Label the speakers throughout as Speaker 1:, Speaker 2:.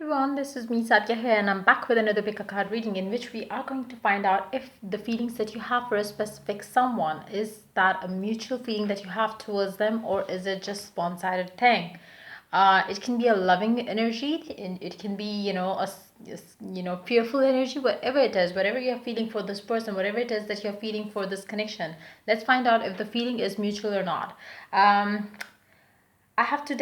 Speaker 1: Everyone, this is me Satya here, and I'm back with another pick a card reading in which we are going to find out if the feelings that you have for a specific someone is that a mutual feeling that you have towards them, or is it just one-sided thing? It can be a loving energy, and it can be fearful energy, whatever it is, whatever you're feeling for this person, whatever it is that you're feeling for this connection. Let's find out if the feeling is mutual or not. I have two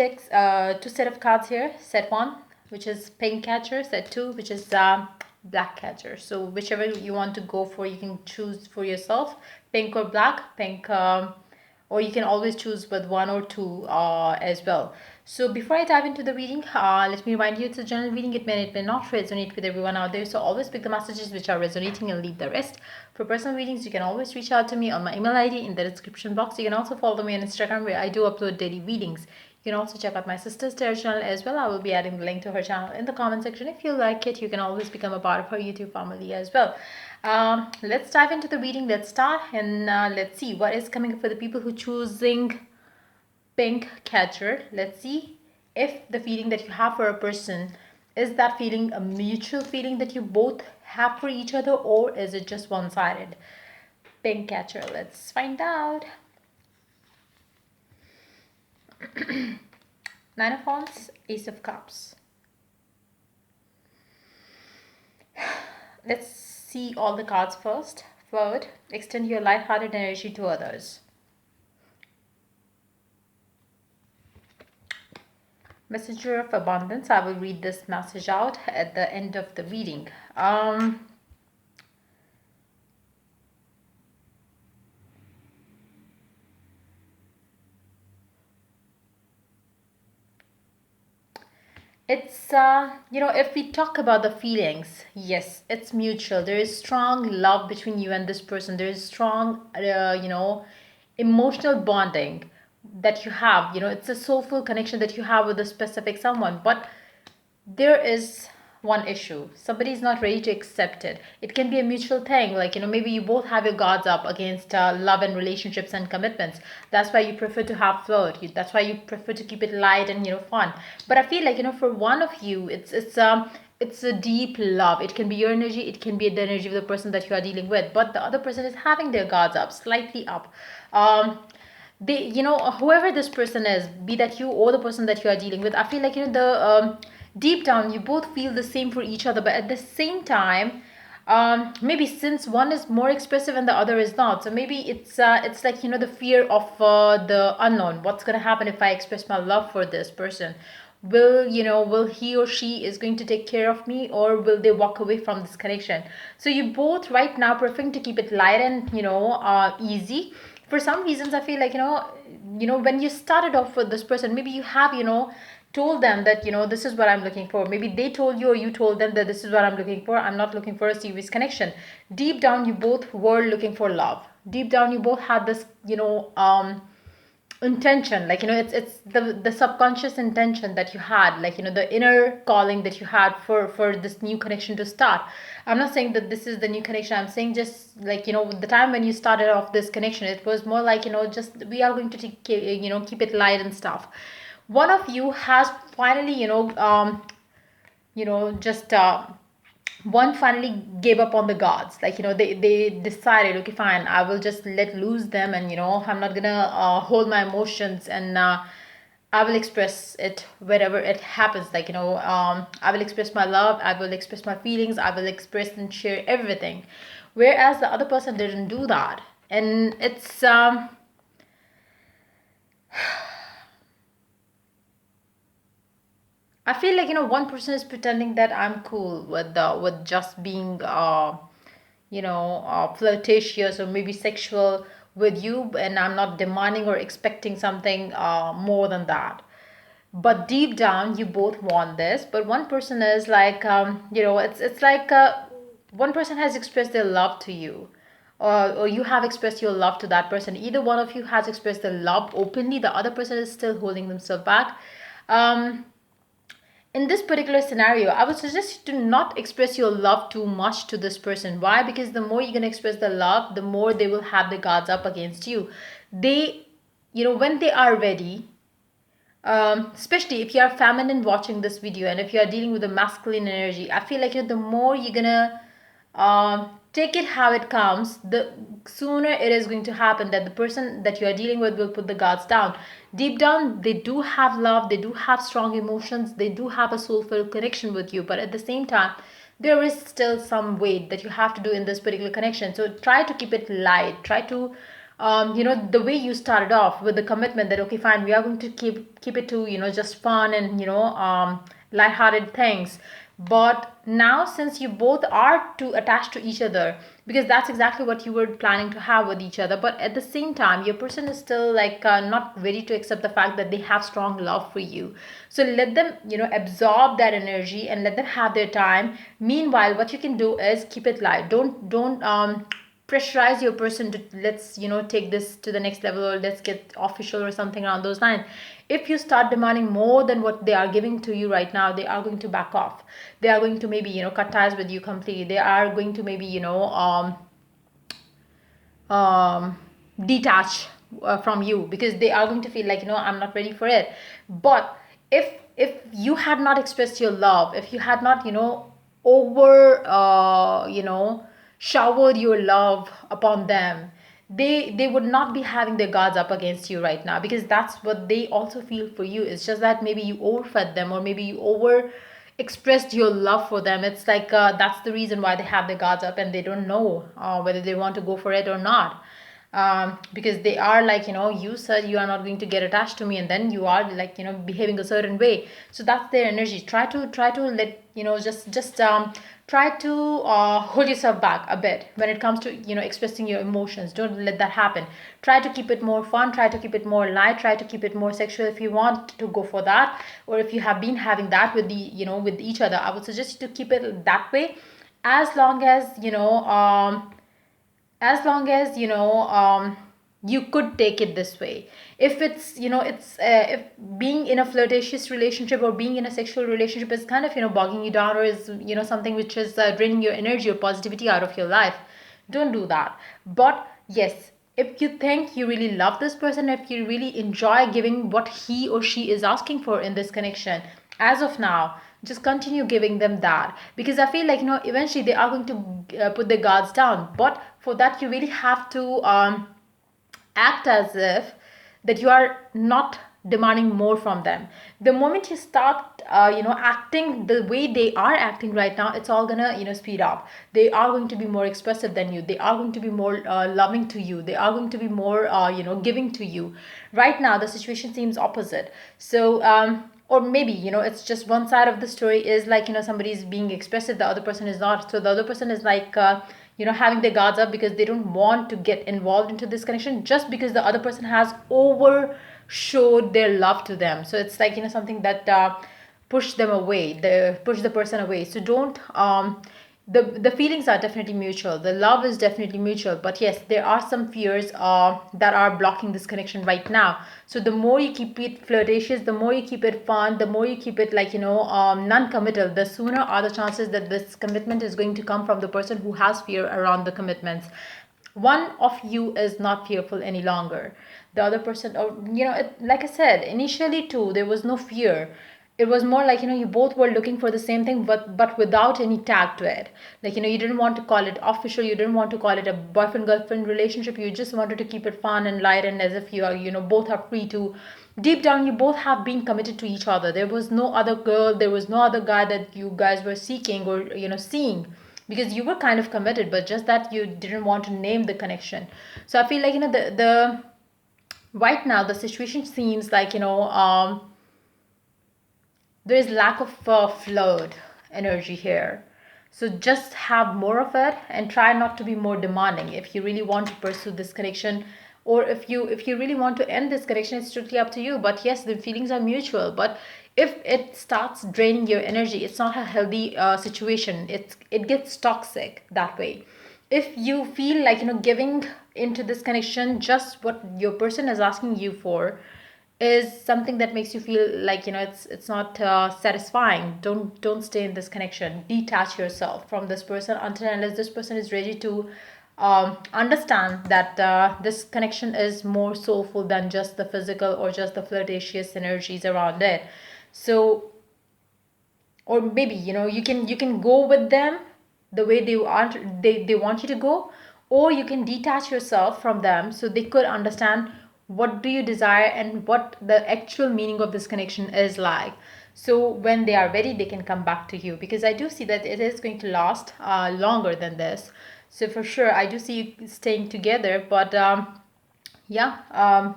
Speaker 1: set of cards here. Set one, which is pink catcher. Set two, which is black catcher. So whichever you want to go for, you can choose for yourself. Pink or black. Pink, or you can always choose with one or two as well. So before I dive into the reading, let me remind you it's a general reading. It may not resonate with everyone out there. So always pick the messages which are resonating and leave the rest. For personal readings, you can always reach out to me on my email ID in the description box. You can also follow me on Instagram where I do upload daily readings. You can also check out my sister's tarot channel as well. I will be adding the link to her channel in the comment section. If you like it, you can always become a part of her YouTube family as well. Let's dive into the reading. Let's start and let's see what is coming up for the people who choosing pink catcher. Let's see if the feeling that you have for a person, is that feeling a mutual feeling that you both have for each other, or is it just one-sided? Pink catcher, let's find out. Nine of Wands, Ace of Cups. Let's see all the cards first. Forward, extend your light-hearted energy to others. Messenger of Abundance. I will read this message out at the end of the reading. It's if we talk about the feelings, yes, it's mutual. There is strong love between you and this person. There is strong emotional bonding that you have. It's a soulful connection that you have with a specific someone. But there is one issue: somebody is not ready to accept it. It can be a mutual thing, like maybe you both have your guards up against love and relationships and commitments. That's why you prefer to have flirt. That's why you prefer to keep it light and fun. But I feel like for one of you, it's a deep love. It can be your energy, it can be the energy of the person that you are dealing with, but the other person is having their guards up, slightly up. They whoever this person is, be that you or the person that you are dealing with, I feel like the deep down you both feel the same for each other, but at the same time, maybe since one is more expressive and the other is not, so maybe it's like the fear of the unknown. What's going to happen if I express my love for this person? Will he or she is going to take care of me, or will they walk away from this connection? So you both right now preferring to keep it light and easy. For some reasons I feel like when you started off with this person, maybe you have told them that this is what I'm looking for. Maybe they told you, or you told them that this is what I'm looking for. I'm not looking for a serious connection. Deep down you both were looking for love. Deep down you both had this intention, like it's the subconscious intention that you had, like the inner calling that you had for this new connection to start. I'm not saying that this is the new connection. I'm saying just like the time when you started off this connection, it was more like just we are going to keep it light and stuff. One of you has finally just one finally gave up on the gods, like they decided, okay, fine, I will just let loose them, and I'm not gonna hold my emotions, and I will express it wherever it happens, like I will express my love, I will express my feelings, I will express and share everything, whereas the other person didn't do that. And it's I feel like one person is pretending that I'm cool with just being flirtatious or maybe sexual with you, and I'm not demanding or expecting something more than that. But deep down, you both want this. But one person is like it's like one person has expressed their love to you. Or you have expressed your love to that person. Either one of you has expressed their love openly. The other person is still holding themselves back. Um, in this particular scenario, I would suggest you to not express your love too much to this person. Why? Because the more you're going to express the love, the more they will have the guards up against you. They, when they are ready, especially if you are feminine watching this video, and if you are dealing with a masculine energy, I feel like, the more you're gonna take it how it comes, the sooner it is going to happen that the person that you are dealing with will put the guards down. Deep down, they do have love, they do have strong emotions, they do have a soulful connection with you, but at the same time, there is still some weight that you have to do in this particular connection. So try to keep it light. Try to the way you started off with the commitment that, okay, fine, we are going to keep it to, just fun and, lighthearted things. But now, since you both are too attached to each other, because that's exactly what you were planning to have with each other, but at the same time, your person is still like not ready to accept the fact that they have strong love for you. So let them, absorb that energy and let them have their time. Meanwhile, what you can do is keep it light. Don't pressurize your person to, let's, take this to the next level, or let's get official or something around those lines. If you start demanding more than what they are giving to you right now, they are going to back off. They are going to maybe, cut ties with you completely. They are going to maybe, detach from you, because they are going to feel like, I'm not ready for it. But if you had not expressed your love, if you had not, over showered your love upon them, they would not be having their guards up against you right now, because that's what they also feel for you. It's just that maybe you overfed them, or maybe you over expressed your love for them. It's like that's the reason why they have their guards up, and they don't know whether they want to go for it or not. Because they are like, you said you are not going to get attached to me, and then you are like, behaving a certain way. So that's their energy. Try to let, just try to hold yourself back a bit when it comes to, expressing your emotions. Don't let that happen. Try to keep it more fun, try to keep it more light, try to keep it more sexual if you want to go for that, or if you have been having that with the, with each other. I would suggest you to keep it that way, as long as, you could take it this way. If it's, it's if being in a flirtatious relationship or being in a sexual relationship is kind of, bogging you down, or is, something which is draining your energy or positivity out of your life, don't do that. But yes, if you think you really love this person, if you really enjoy giving what he or she is asking for in this connection, as of now, just continue giving them that, because I feel like, eventually they are going to put their guards down. But for that, you really have to act as if that you are not demanding more from them. The moment you start acting the way they are acting right now, it's all gonna, speed up. They are going to be more expressive than you. They are going to be more loving to you. They are going to be more giving to you. Right now the situation seems opposite. So or maybe, it's just one side of the story is like, somebody's being expressive, the other person is not. So the other person is like having their guards up, because they don't want to get involved into this connection, just because the other person has over showed their love to them. So it's like, something that push them away, they push the person away. So don't the feelings are definitely mutual, the love is definitely mutual, but yes, there are some fears that are blocking this connection right now. So the more you keep it flirtatious, the more you keep it fun, the more you keep it like, non-committal, the sooner are the chances that this commitment is going to come from the person who has fear around the commitments. One of you is not fearful any longer. The other person, or like I said initially too, there was no fear. It was more like, you both were looking for the same thing, but without any tag to it. Like, you didn't want to call it official, you didn't want to call it a boyfriend girlfriend relationship. You just wanted to keep it fun and light, and as if you are, both are free to. Deep down, you both have been committed to each other. There was no other girl, there was no other guy that you guys were seeking or, seeing, because you were kind of committed, but just that you didn't want to name the connection. So I feel like, the right now the situation seems like, there is lack of flood energy here. So just have more of it, and try not to be more demanding if you really want to pursue this connection. Or if you really want to end this connection, it's strictly up to you. But yes, the feelings are mutual, but if it starts draining your energy, it's not a healthy situation. It gets toxic that way. If you feel like, giving into this connection just what your person is asking you for is something that makes you feel like, it's not satisfying, don't stay in this connection. Detach yourself from this person until and unless this person is ready to understand that this connection is more soulful than just the physical or just the flirtatious energies around it. So, or maybe you can go with them the way they want you to go, or you can detach yourself from them so they could understand what do you desire and what the actual meaning of this connection is like. So when they are ready, they can come back to you, because I do see that it is going to last longer than this. So for sure I do see you staying together. But yeah,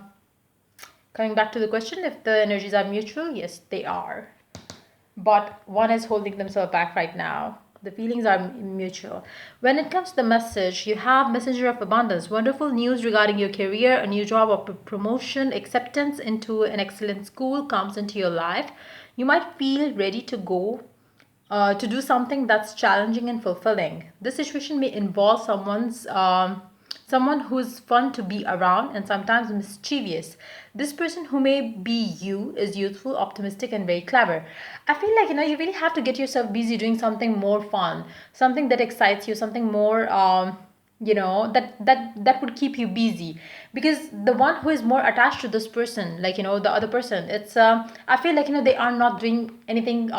Speaker 1: coming back to the question, if the energies are mutual, yes, they are, but one is holding themselves back right now. The feelings are mutual. When it comes to the message, you have messenger of abundance, wonderful news regarding your career, a new job or promotion, acceptance into an excellent school comes into your life. You might feel ready to go to do something that's challenging and fulfilling. This situation may involve someone who's fun to be around and sometimes mischievous. This person who may be you is youthful, optimistic, and very clever. I feel like you really have to get yourself busy doing something more fun, something that excites you, something more that would keep you busy, because the one who is more attached to this person, the other person, it's I feel like they are not doing anything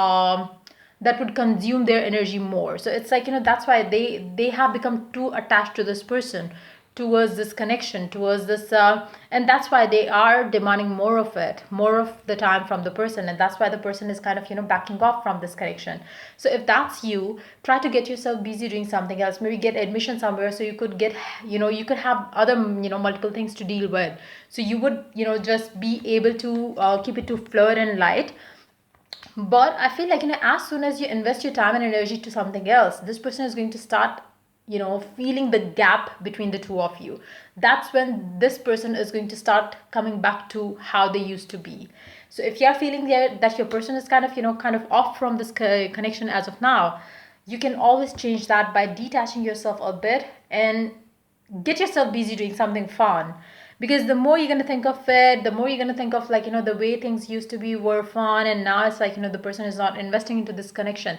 Speaker 1: that would consume their energy more. So it's like that's why they have become too attached to this person, towards this connection, towards this and that's why they are demanding more of it, more of the time from the person, and that's why the person is kind of backing off from this connection. So if that's you, try to get yourself busy doing something else, maybe get admission somewhere so you could get you could have other multiple things to deal with, so you would just be able to keep it to flirt and light. But I feel like as soon as you invest your time and energy to something else, this person is going to start feeling the gap between the two of you. That's when this person is going to start coming back to how they used to be. So if you're feeling that your person is kind of off from this connection as of now, you can always change that by detaching yourself a bit and get yourself busy doing something fun. Because the more you're going to think of it, the more you're going to think of the way things used to be were fun, and now it's like the person is not investing into this connection.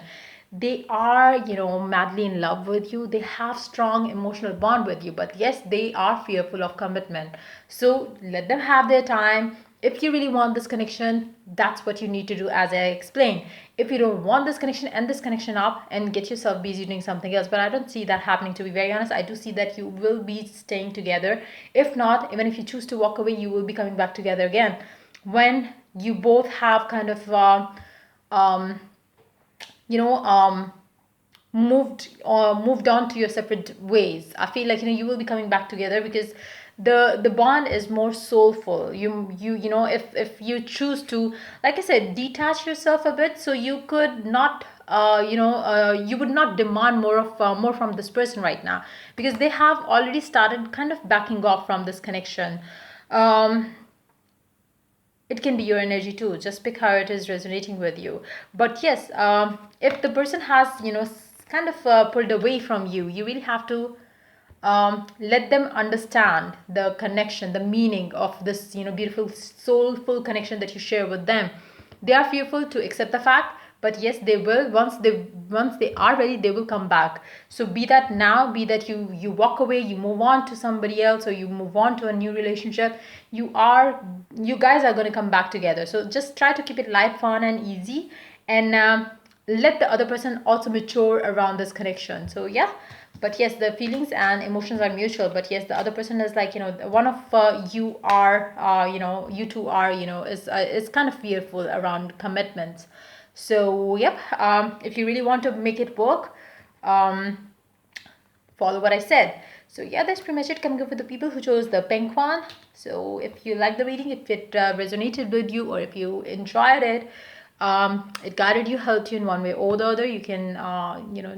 Speaker 1: They are madly in love with you, they have strong emotional bond with you, but yes, they are fearful of commitment. So let them have their time. If you really want this connection, that's what you need to do, as I explained. If you don't want this connection, end this connection up and get yourself busy doing something else. But I don't see that happening, to be very honest. I do see that you will be staying together. If not, even if you choose to walk away, you will be coming back together again when you both have kind of um, you know moved on to your separate ways. I feel like you will be coming back together, because the bond is more soulful. If you choose to, like I said, detach yourself a bit, so you could not you would not demand more from this person right now, because they have already started kind of backing off from this connection. It can be your energy too, just pick how it is resonating with you. But yes, if the person has kind of pulled away from you, you really have to let them understand the connection, the meaning of this beautiful soulful connection that you share with them. They are fearful to accept the fact, but yes, they will. Once they are ready, they will come back. So be that now, be that you walk away, you move on to somebody else, or you move on to a new relationship, you guys are going to come back together. So just try to keep it light, fun, and easy, and let the other person also mature around this connection. So yeah. But yes, the feelings and emotions are mutual, but yes, the other person is like one of you two are is kind of fearful around commitments. So yep, if you really want to make it work, um follow what I said. So yeah, that's pretty much it, coming up with the people who chose the pink one. So if you like the reading, if it resonated with you, or if you enjoyed it, it guided you, helped you in one way or the other, you can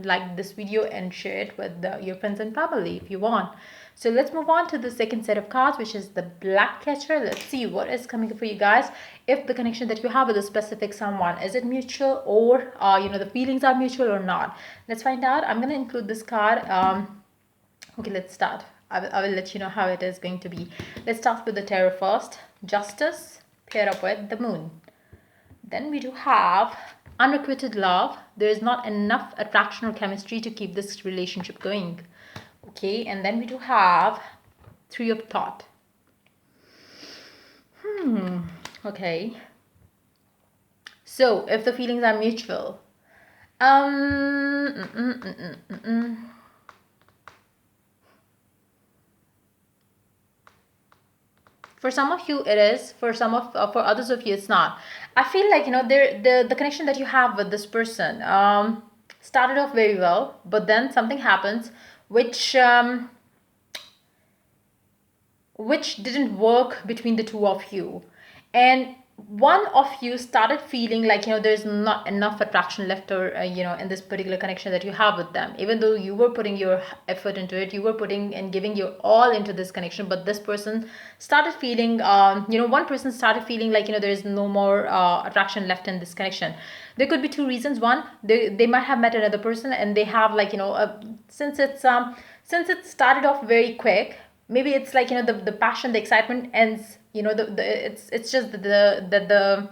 Speaker 1: like this video and share it with your friends and family if you want. So let's move on to the second set of cards, which is the black catcher. Let's see what is coming up for you guys. If the connection that you have with a specific someone, is it mutual, or the feelings are mutual or not? Let's find out. I'm going to include this card. Okay, let's start. I will let you know how it is going to be. Let's start with the tarot first. Justice paired up with the moon. Then we do have unrequited love. There is not enough attraction or chemistry to keep this relationship going. Okay, and then we do have three of thought. Okay. So if the feelings are mutual, um, mm, mm, mm, mm, mm, mm. For some of you it is, for for others of you it's not. I feel like, there the connection that you have with this person started off very well, but then something happens which which didn't work between the two of you, and one of you started feeling like, there's not enough attraction left, or in this particular connection that you have with them, even though you were putting your effort into it, you were putting and giving your all into this connection, but this person started feeling, one person started feeling like, there's no more attraction left in this connection. There could be two reasons. One, they might have met another person, and they have, like, since it started off very quick, maybe it's like, the passion, the excitement ends, it's just the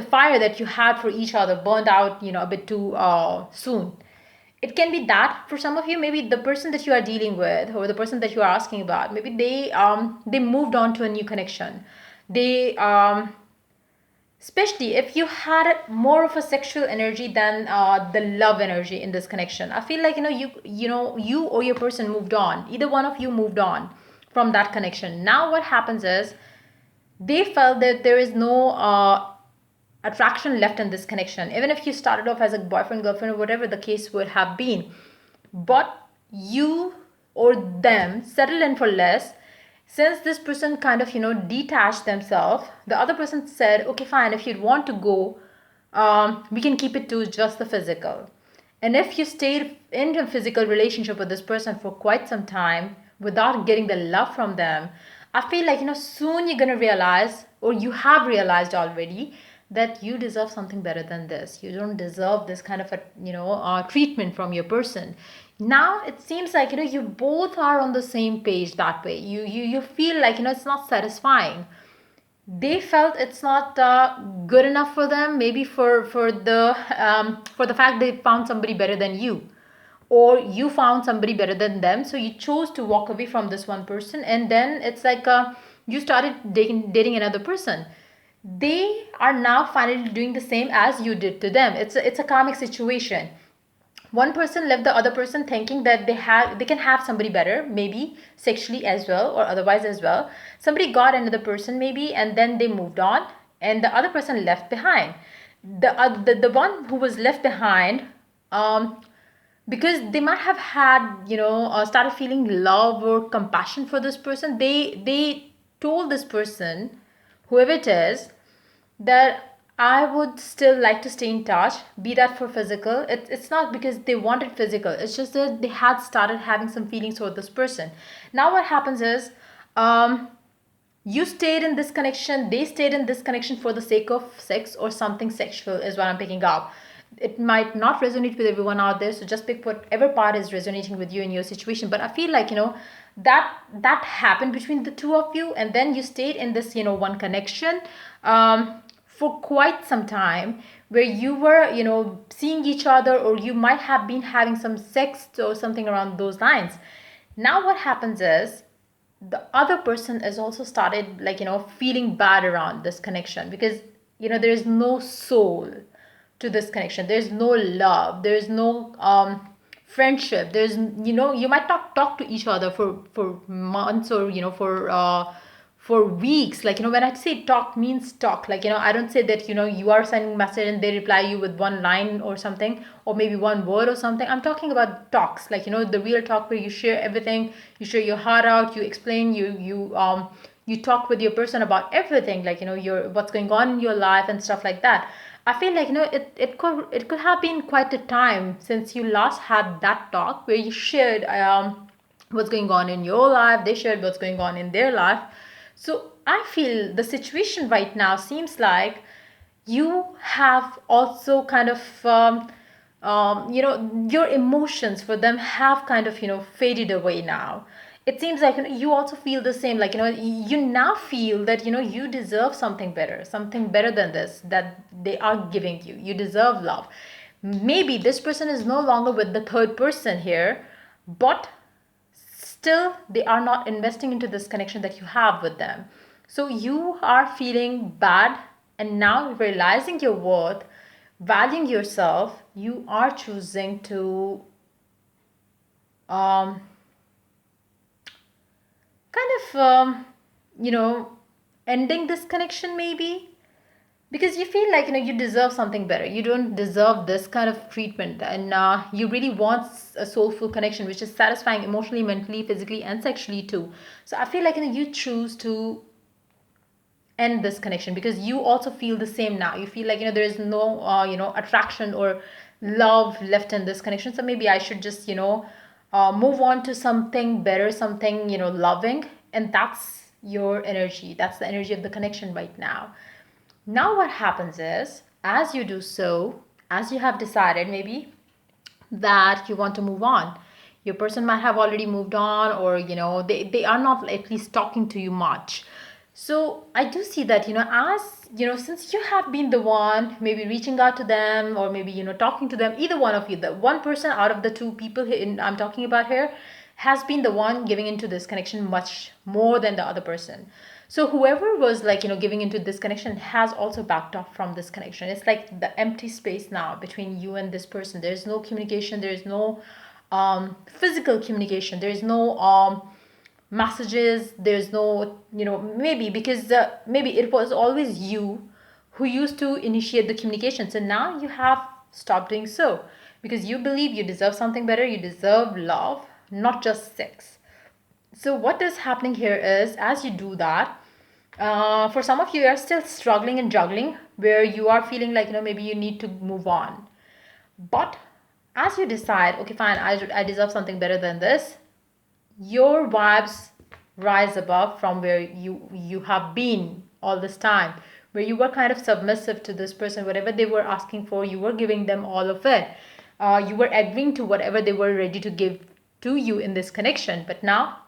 Speaker 1: fire that you had for each other burned out, a bit too soon. It can be that for some of you. Maybe the person that you are dealing with, or the person that you are asking about, maybe they moved on to a new connection. They especially if you had more of a sexual energy than the love energy in this connection. I feel like, you or your person moved on, either one of you moved on from that connection. Now what happens is, they felt that there is no attraction left in this connection, even if you started off as a boyfriend, girlfriend, or whatever the case would have been. But you or them settled in for less. Since this person kind of, detached themselves, the other person said, okay, fine, if you want to go, we can keep it to just the physical. And if you stayed in a physical relationship with this person for quite some time without getting the love from them, I feel like, soon you're going to realize, or you have realized already, that you deserve something better than this. You don't deserve this kind of a, treatment from your person. Now it seems like, you both are on the same page that way. You feel like, it's not satisfying. They felt it's not good enough for them, maybe for the fact they found somebody better than you, or you found somebody better than them, so you chose to walk away from this one person, and then it's like, you started dating another person. They are now finally doing the same as you did to them. It's a karmic situation. One person left the other person thinking that they can have somebody better, maybe sexually as well, or otherwise as well. Somebody got another person maybe, and then they moved on, and the other person left behind. The one who was left behind, um because they might have had, started feeling love or compassion for this person, they told this person, whoever it is, that I would still like to stay in touch, be that for physical. It's not because they wanted physical, it's just that they had started having some feelings for this person. Now what happens is, you stayed in this connection, they stayed in this connection for the sake of sex or something sexual, is what I'm picking up. It might not resonate with everyone out there, so just pick whatever part is resonating with you in your situation. But I feel like, that happened between the two of you, and then you stayed in this, one connection for quite some time, where you were, seeing each other, or you might have been having some sex or something around those lines. Now what happens is, the other person has also started, like, feeling bad around this connection, because, there is no soul to this connection, there's no love, there's no friendship, there's, you might talk to each other for months, or, for weeks. Like, when I say talk, means talk. Like, I don't say that, you are sending message and they reply you with one line or something, or maybe one word or something. I'm talking about talks, like, the real talk, where you share everything, you share your heart out, you explain, you talk with your person about everything, like, your what's going on in your life and stuff like that. I feel like, it could have been quite a time since you last had that talk, where you shared what's going on in your life, they shared what's going on in their life. So I feel the situation right now seems like you have also kind of, your emotions for them have kind of, faded away now. It seems like, you also feel the same, like, you now feel that, you deserve something better than this, that they are giving you. You deserve love. Maybe this person is no longer with the third person here, but still they are not investing into this connection that you have with them. So you are feeling bad, and now realizing your worth, valuing yourself, you are choosing to um, kind of you know ending this connection maybe, because you feel like you deserve something better, you don't deserve this kind of treatment, and you really want a soulful connection which is satisfying emotionally, mentally, physically, and sexually too. So I feel like you choose to end this connection because you also feel the same now. You feel like there is no attraction or love left in this connection, so maybe I should just move on to something better, something loving. And that's your energy, that's the energy of the connection right now. Now what happens is, as you do so, as you have decided maybe that you want to move on, your person might have already moved on, or they are not at least talking to you much. So I do see that as since you have been the one maybe reaching out to them, or maybe talking to them, either one of you, the one person out of the two people I'm talking about here has been the one giving into this connection much more than the other person. So whoever was like giving into this connection has also backed off from this connection. It's like the empty space now between you and this person. There's no communication, there's no physical communication, there's no messages, there's no maybe because maybe it was always you who used to initiate the communication, so now you have stopped doing so because you believe you deserve something better, you deserve love, not just sex. So what is happening here is, as you do that, for some of you are still struggling and juggling, where you are feeling like maybe you need to move on. But as you decide, okay fine, I deserve something better than this, your vibes rise above from where you have been all this time, where you were kind of submissive to this person. Whatever they were asking for, you were giving them all of it. You were agreeing to whatever they were ready to give to you in this connection. But now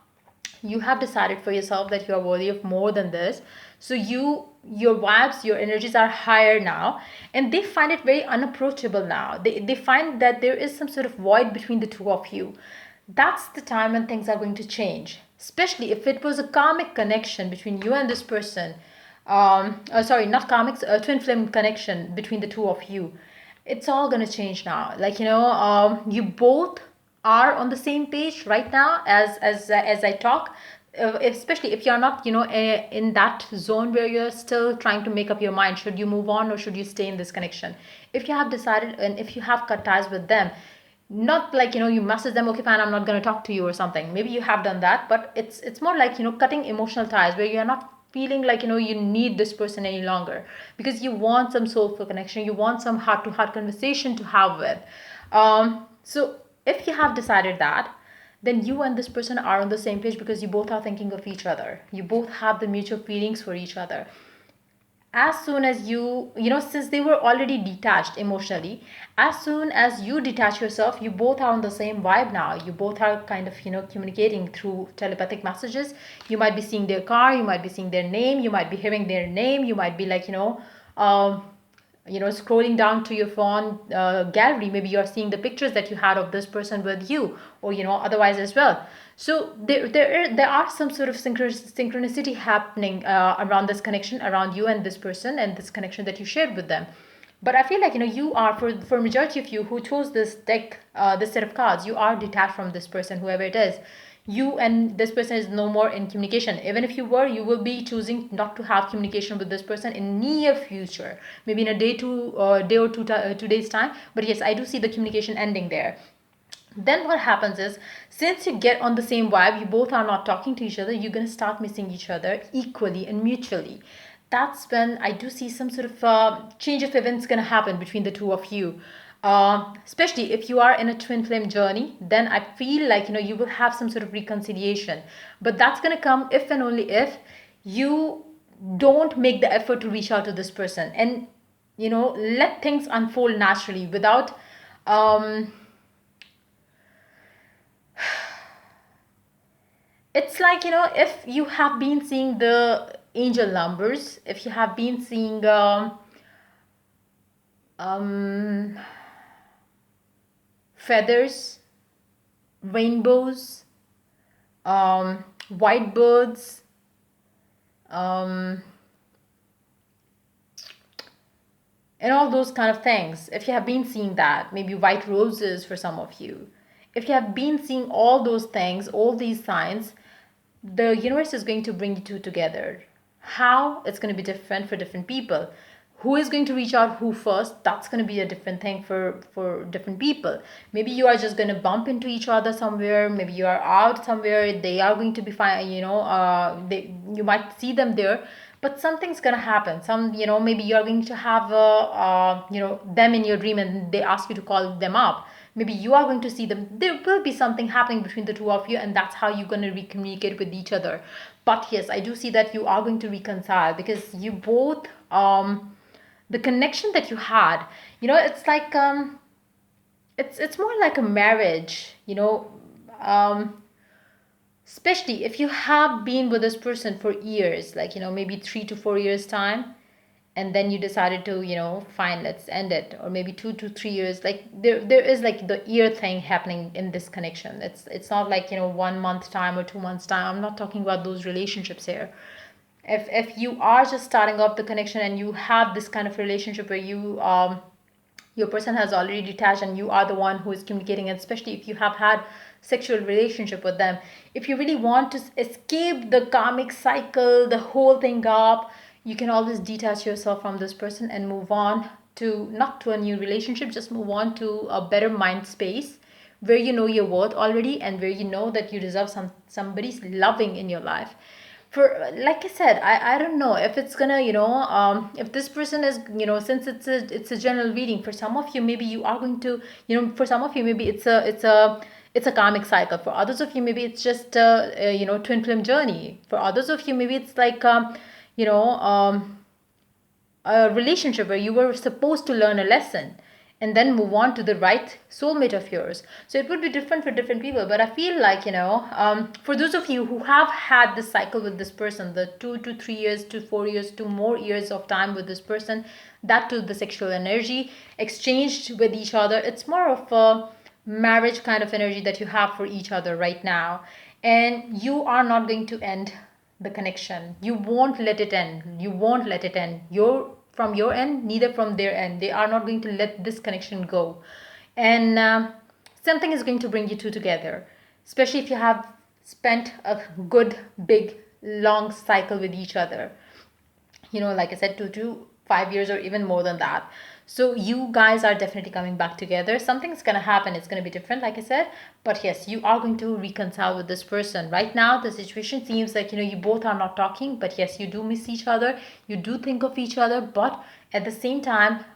Speaker 1: you have decided for yourself that you are worthy of more than this. So your vibes, your energies are higher now, and they find it very unapproachable now. They find that there is some sort of void between the two of you. That's the time when things are going to change, especially if it was a karmic connection between you and this person. Sorry, not karmic, a twin flame connection between the two of you. It's all going to change now. Like you both are on the same page right now as I talk. Especially if you're not in that zone where you're still trying to make up your mind, should you move on or should you stay in this connection. If you have decided, and if you have cut ties with them, not like you message them, okay fine, I'm not going to talk to you or something. Maybe you have done that, but it's more like cutting emotional ties, where you're not feeling like you need this person any longer, because you want some soulful connection, you want some heart to heart conversation to have with. So if you have decided that, then you and this person are on the same page, because you both are thinking of each other, you both have the mutual feelings for each other. As soon as since they were already detached emotionally, as soon as you detach yourself, you both are on the same vibe now. You both are kind of communicating through telepathic messages. You might be seeing their car, you might be seeing their name, you might be hearing their name, you might be like um, scrolling down to your phone gallery, maybe you're seeing the pictures that you had of this person with you, or otherwise as well. So there are some sort of synchronicity happening around this connection, around you and this person, and this connection that you shared with them. But I feel like you are, for majority of you who chose this deck, this set of cards, you are detached from this person, whoever it is. You and this person is no more in communication. Even if you were, you will be choosing not to have communication with this person in near future, maybe in a day or 2 days time. But yes, I do see the communication ending there. Then what happens is, since you get on the same vibe, you both are not talking to each other, you're going to start missing each other equally and mutually. That's when I do see some sort of change of events going to happen between the two of you. Especially if you are in a twin flame journey, then I feel like you will have some sort of reconciliation. But that's going to come if and only if you don't make the effort to reach out to this person, and let things unfold naturally without um it's like if you have been seeing the angel numbers, if you have been seeing um feathers, rainbows, white birds, um, and all those kind of things. If you have been seeing that, maybe white roses for some of you. If you have been seeing all those things, all these signs, the universe is going to bring you two together. How? It's going to be different for different people. Who is going to reach out who first? That's going to be a different thing for different people. Maybe you are just going to bump into each other somewhere. Maybe you are out somewhere. They are going to be fine. You might see them there, but something's going to happen. Maybe you are going to have them in your dream, and they ask you to call them up. Maybe you are going to see them. There will be something happening between the two of you, and that's how you're going to recommunicate with each other. But yes, I do see that you are going to reconcile, because you both the connection that you had, it's like it's more like a marriage, especially if you have been with this person for years, like maybe 3 to 4 years time, and then you decided to fine, let's end it. Or maybe 2 to 3 years, like there is like the year thing happening in this connection. It's not like 1 month time or 2 months time. I'm not talking about those relationships here. If you are just starting up the connection, and you have this kind of relationship where your person has already detached, and you are the one who is communicating, and especially if you have had sexual relationship with them, if you really want to escape the karmic cycle, the whole thing up, you can always detach yourself from this person and move on to, not to a new relationship, just move on to a better mind space, where you know your worth already, and where you know that you deserve somebody's loving in your life. For, like I said, I don't know if it's gonna, if this person is, since it's a general reading. For some of you, maybe you are going to, for some of you, maybe it's a karmic cycle. For others of you, maybe it's just twin flame journey. For others of you, maybe it's like you know a relationship where you were supposed to learn a lesson, and then move on to the right soulmate of yours. So it would be different for different people. But I feel like, for those of you who have had this cycle with this person, the 2 to 3 years to 4 years to more years of time with this person, that to the sexual energy exchanged with each other, it's more of a marriage kind of energy that you have for each other right now. And you are not going to end the connection. You won't let it end. You won't let it end. From your end, neither from their end. They are not going to let this connection go. And something is going to bring you two together, especially if you have spent a good, big, long cycle with each other. Like I said, 2 to 5 years or even more than that. So you guys are definitely coming back together. Something's going to happen. It's going to be different, like I said. But yes, you are going to reconcile with this person. Right now, the situation seems like, you both are not talking. But yes, you do miss each other. You do think of each other. But at the same time,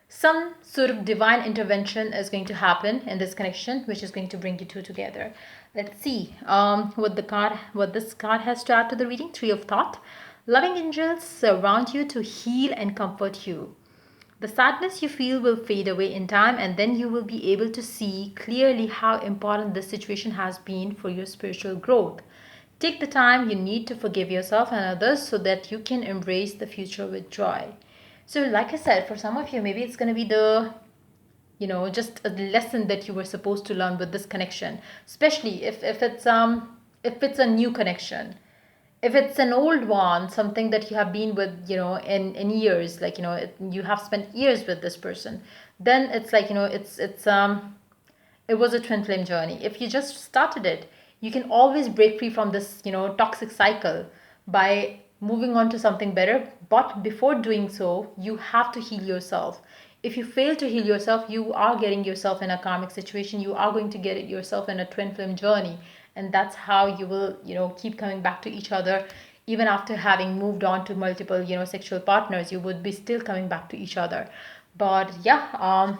Speaker 1: some sort of divine intervention is going to happen in this connection, which is going to bring you two together. Let's see what this card has to add to the reading. Three of Thought. Loving angels surround you to heal and comfort you. The sadness you feel will fade away in time, and then you will be able to see clearly how important this situation has been for your spiritual growth. Take the time you need to forgive yourself and others so that you can embrace the future with joy. So, like I said, for some of you, maybe it's going to be just a lesson that you were supposed to learn with this connection, especially if it's a new connection. If it's an old one, something that you have been with, in years, like, you have spent years with this person, then it's like, it was a twin flame journey. If you just started it, you can always break free from this, toxic cycle by moving on to something better. But before doing so, you have to heal yourself. If you fail to heal yourself, you are getting yourself in a karmic situation. You are going to get yourself in a twin flame journey. And that's how you will, keep coming back to each other. Even after having moved on to multiple, sexual partners, you would be still coming back to each other. But yeah,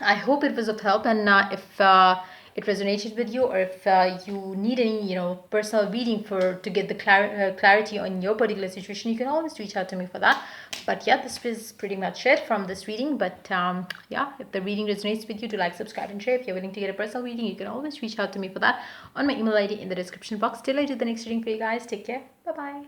Speaker 1: I hope it was of help. And if it resonated with you, or if you need any personal reading to get the clarity on your particular situation, you can always reach out to me for that. But yeah, this is pretty much it from this reading. But yeah, if the reading resonates with you, to like, subscribe, and share. If you're willing to get a personal reading, you can always reach out to me for that on my email ID in the description box. Till I do the next reading for you guys, take care. Bye bye.